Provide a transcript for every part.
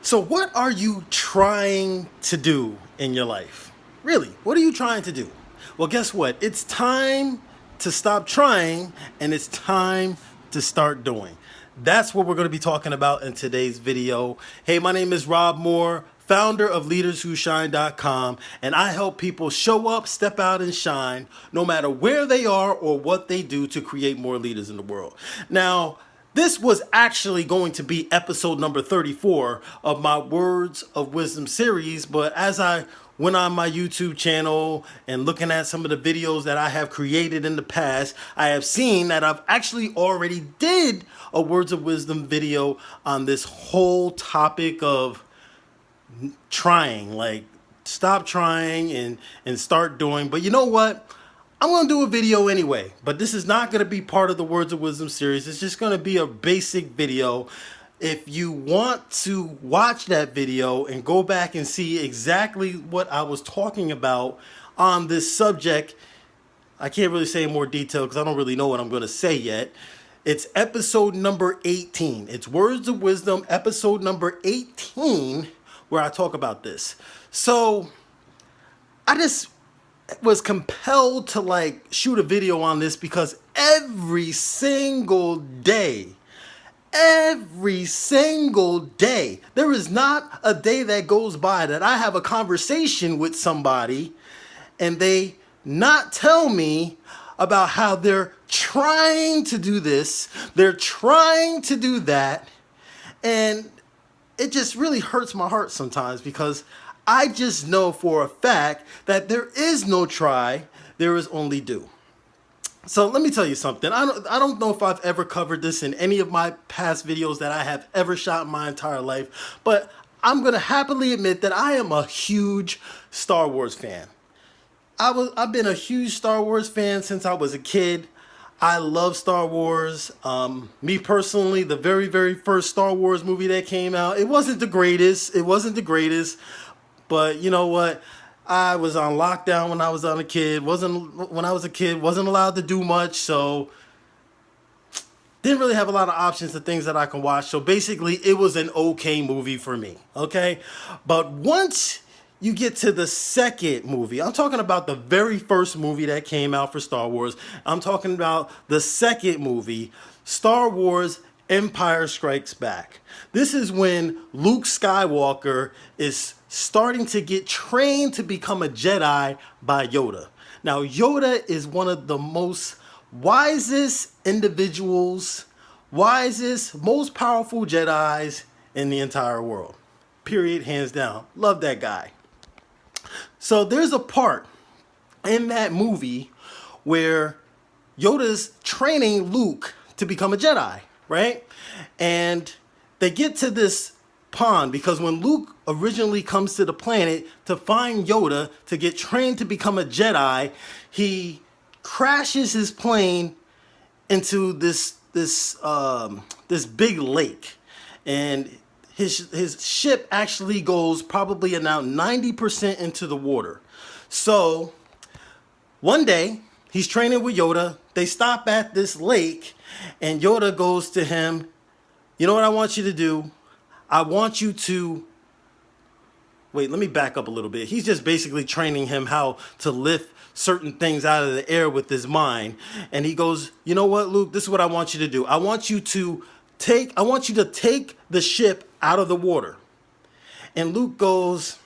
So, what are you trying to do in your life? Really, what are you trying to do? Well, guess what? It's time to stop trying and it's time to start doing. That's what we're going to be talking about in today's video. Hey, my name is Rob Moore, founder of LeadersWhoShine.com, and I help people show up, step out, and shine no matter where they are or what they do to create more leaders in the world. Now, this was actually going to be episode number 34 of my Words of Wisdom series, but as I went on my YouTube channel and looking at some of the videos that I have created in the past, I have seen that I've actually already did a Words of Wisdom video on this whole topic of trying, like stop trying and start doing. But you know what? I'm going to do a video anyway, but this is not going to be part of the Words of Wisdom series. It's just going to be a basic video. If you want to watch that video and go back and see exactly what I was talking about on this subject, I can't really say in more detail because I don't really know what I'm going to say yet. It's episode number 18. It's Words of Wisdom, episode number 18, where I talk about this. So I just was compelled to like shoot a video on this because every single day, there is not a day that goes by that I have a conversation with somebody and they not tell me about how they're trying to do this, they're trying to do that, and it just really hurts my heart sometimes because I just know for a fact that there is no try, there is only do. So let me tell you something. I don't know if I've ever covered this in any of my past videos that I have ever shot in my entire life, but I'm going to happily admit that I am a huge Star Wars fan. I've been a huge Star Wars fan since I was a kid. I love Star Wars. Me personally, the very, very first Star Wars movie that came out, it wasn't the greatest. But you know what? I was on lockdown when I was a kid. Wasn't allowed to do much, so didn't really have a lot of options of things that I can watch. So basically, it was an okay movie for me. Okay, but once you get to the second movie, I'm talking about the very first movie that came out for Star Wars. I'm talking about the second movie, Star Wars Empire Strikes Back. This is when Luke Skywalker is starting to get trained to become a Jedi by Yoda. Now, Yoda is one of the most wisest individuals, most powerful Jedis in the entire world. Period, hands down. Love that guy. So there's a part in that movie where Yoda's training Luke to become a Jedi, right? And they get to this pond because when Luke originally comes to the planet to find Yoda to get trained to become a Jedi, he crashes his plane into this big lake, and his ship actually goes probably about 90% into the water. So one day he's training with Yoda. They stop at this lake, and Yoda goes to him, "You know what I want you to do? I want you to..." Wait, let me back up a little bit. He's just basically training him how to lift certain things out of the air with his mind. And he goes, "You know what, Luke? This is what I want you to do. I want you to take the ship out of the water." And Luke goes,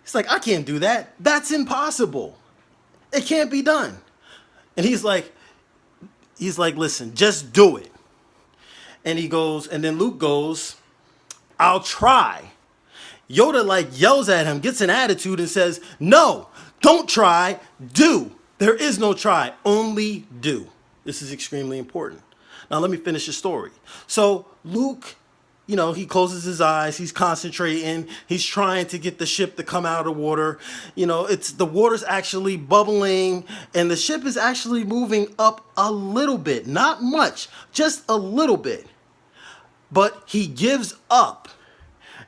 he's like, "I can't do that. That's impossible. It can't be done." And he's like, "Listen, just do it." And then Luke goes, "I'll try." Yoda like yells at him, gets an attitude and says, "No, don't try, do. There is no try, only do." This is extremely important. Now let me finish the story. So Luke, he closes his eyes, he's concentrating, he's trying to get the ship to come out of the water. The water's actually bubbling and the ship is actually moving up a little bit, not much, just a little bit. But he gives up.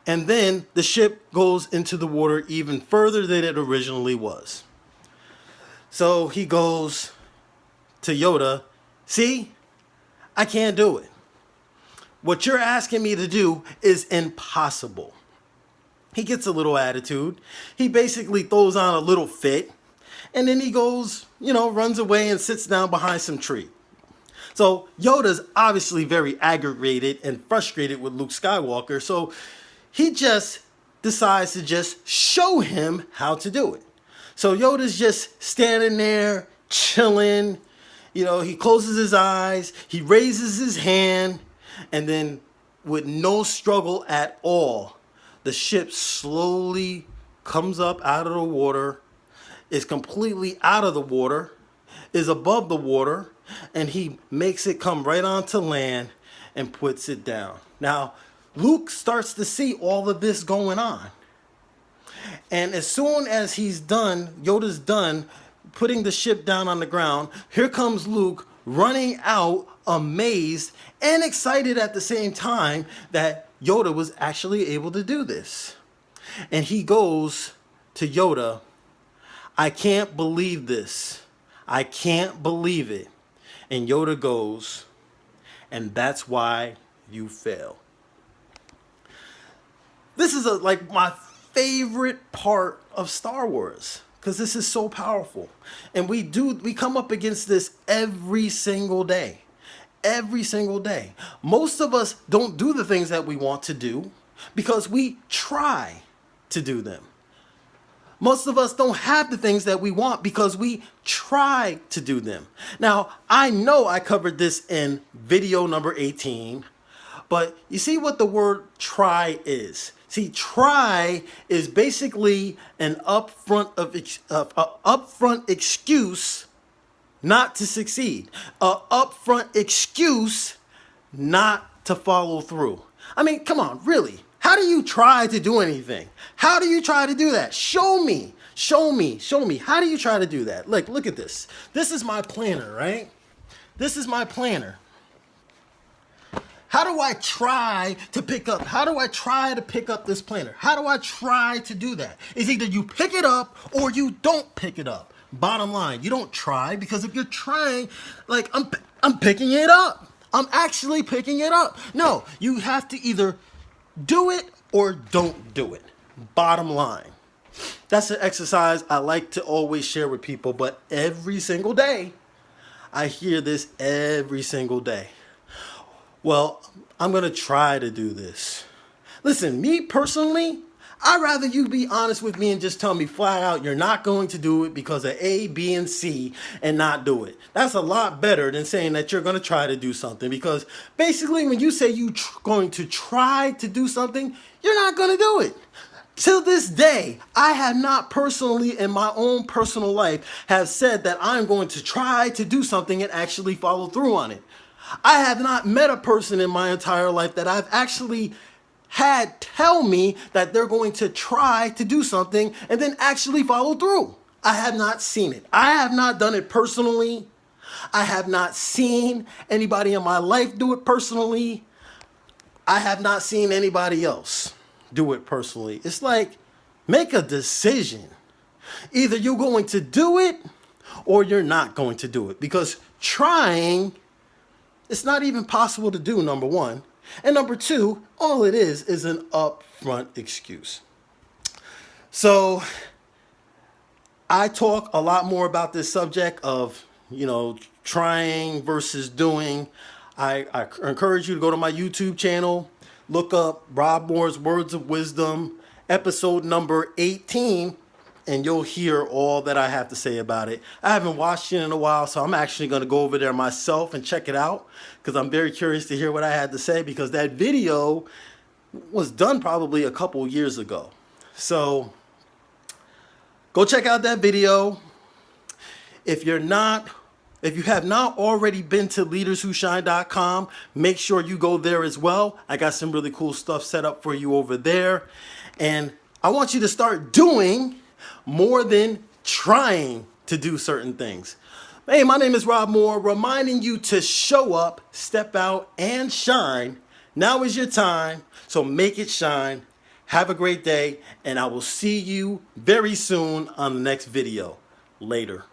And then the ship goes into the water even further than it originally was. So he goes to Yoda, "See, I can't do it." What you're asking me to do is impossible. He gets a little attitude. He basically throws on a little fit. And then he goes, runs away and sits down behind some tree. So Yoda's obviously very aggravated and frustrated with Luke Skywalker. So he just decides to just show him how to do it. So Yoda's just standing there, chilling. He closes his eyes, he raises his hand, and then with no struggle at all, the ship slowly comes up out of the water, is completely out of the water, is above the water, and he makes it come right onto land and puts it down. Now, Luke starts to see all of this going on. And as soon as Yoda's done putting the ship down on the ground, here comes Luke running out, amazed and excited at the same time that Yoda was actually able to do this. And he goes to Yoda, "I can't believe this. I can't believe it." And Yoda goes, "And that's why you fail." This is like my favorite part of Star Wars, because this is so powerful. And we come up against this every single day. Every single day. Most of us don't do the things that we want to do because we try to do them. Most of us don't have the things that we want because we try to do them. Now, I know I covered this in video number 18, but you see what the word try is? See, try is basically an upfront excuse not to succeed, an upfront excuse not to follow through. I mean, come on, really? How do you try to do anything? How do you try to do that? Show me. How do you try to do that? Look at this. This is my planner, right? This is my planner. How do I try to pick up this planner? How do I try to do that? It's either you pick it up or you don't pick it up. Bottom line, you don't try, because if you're trying, like I'm picking it up. I'm actually picking it up. No, you have to either do it or don't do it. Bottom line. That's an exercise I like to always share with people, but every single day, I hear this every single day. Well, I'm going to try to do this. Listen, me personally, I'd rather you be honest with me and just tell me flat out you're not going to do it because of A, B, and C and not do it. That's a lot better than saying that you're going to try to do something, because basically when you say you're going to try to do something, you're not going to do it. Till this day, I have not personally in my own personal life have said that I'm going to try to do something and actually follow through on it. I have not met a person in my entire life that I've actually had tell me that they're going to try to do something and then actually follow through. I have not seen it. I have not done it personally. I have not seen anybody in my life do it personally. I have not seen anybody else do it personally. It's like, make a decision. Either you're going to do it or you're not going to do it, because trying, it's not even possible to do, number one. And number two, all it is an upfront excuse. So I talk a lot more about this subject of, trying versus doing. I encourage you to go to my YouTube channel, look up Rob Moore's Words of Wisdom, episode number 18, and you'll hear all that I have to say about it. I haven't watched it in a while, so I'm actually going to go over there myself and check it out, because I'm very curious to hear what I had to say, because that video was done probably a couple years ago. So go check out that video. If you have not already been to leaderswhoshine.com, make sure you go there as well. I got some really cool stuff set up for you over there. And I want you to start doing more than trying to do certain things. Hey, my name is Rob Moore, reminding you to show up, step out, and shine. Now is your time, so make it shine. Have a great day, and I will see you very soon on the next video. Later.